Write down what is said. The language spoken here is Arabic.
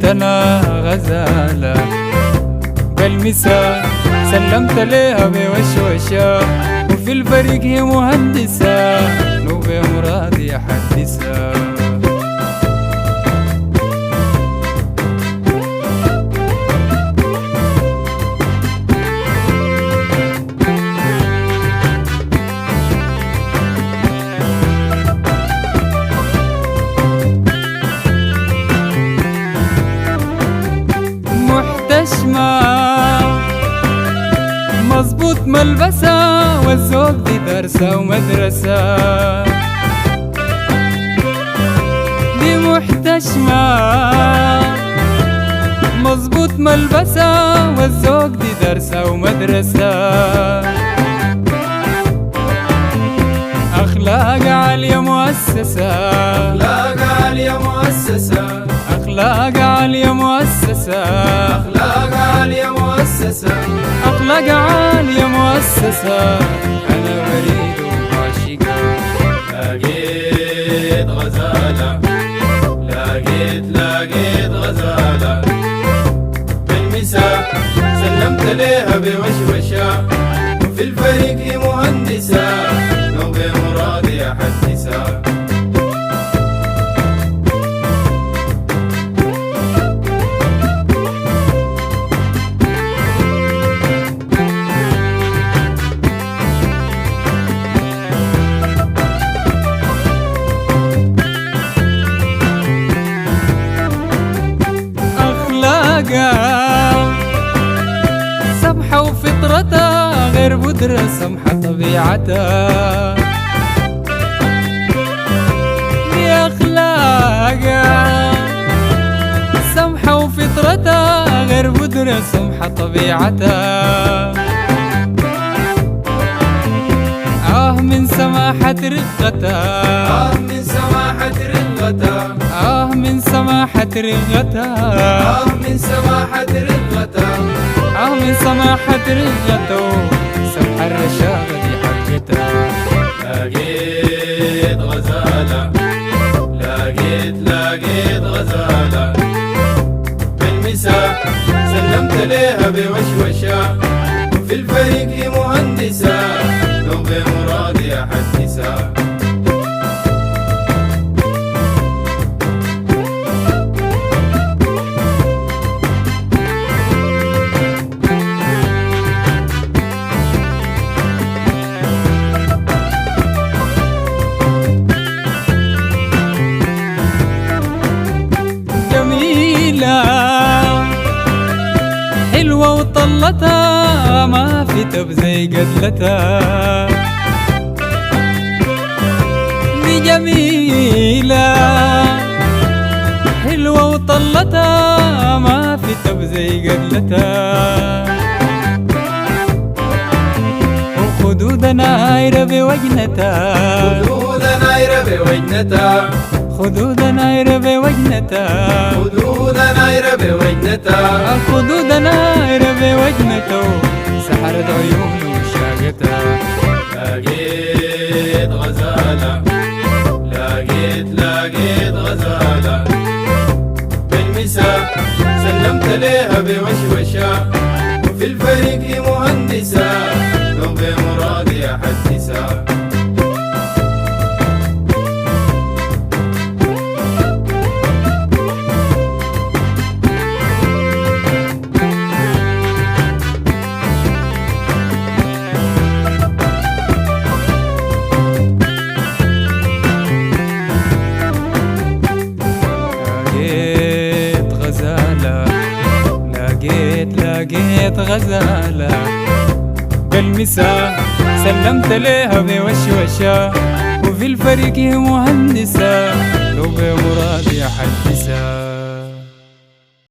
خدودنا غزالة بالمسا سلمت ليها بوشوشة، وفي الفريق هي مهندسة لو بمرادي أحدثها. محتشمة مظبوط ملبسها، والذوق دي درسة ومدرسة. دي محتشمة مظبوط ملبسها، والذوق دي درسة ومدرسة. أخلاق عالية مؤسسة، أخلاق عالية مؤسسة، أخلاق عالية مؤسسة، أخلاق عالية مؤسسة، أخلاق عالية مؤسسة. أنا بريد وعاشقة، لقيت غزالة، لقيت غزالة بالمسا سلمت ليها بوشوشة، وفي الفريق مهندسة لو بمرادي أحدثها. سمحة وفطرتها غير بودرة، سمحة طبيعتها. دي أخلاقها سمحة وفطرتها غير بودرة، سمحة طبيعتها. من سماحة رقتها، من سماحة رقتها، من سماحة رقتها، من سماحة رقتها، من سماحة رقته. سمحة الرشاقة دي حقتها. لقيت غزالة، لقيت غزالة بالمسا سلمت ليها بوشوشة، وفي الفريق مهندسة لو بمرادي أحدثها. حلوة وطلتها ما في تب زي قدلتها. دي جميلة حلوة وطلتها ما في تب زي قدلتها. وخدودها نايرة بوجنتها، خدودها نايرة بوجنتها، خدودها نايرة بوجنتها، خدودها نايرة بوجنتها، خدودها نايرة بوجنتها. سحرت عيونه وشاقتها. لقيت غزالة، لقيت غزالة بالمسا سلمت ليها بوشوشة، وفي الفريق مهندسة لو بمرادي أحدثها. لقيت غزالة بالمسا سلمت ليها بوشوشة، وفي الفريق مهندسة لو بمرادي أحدثها.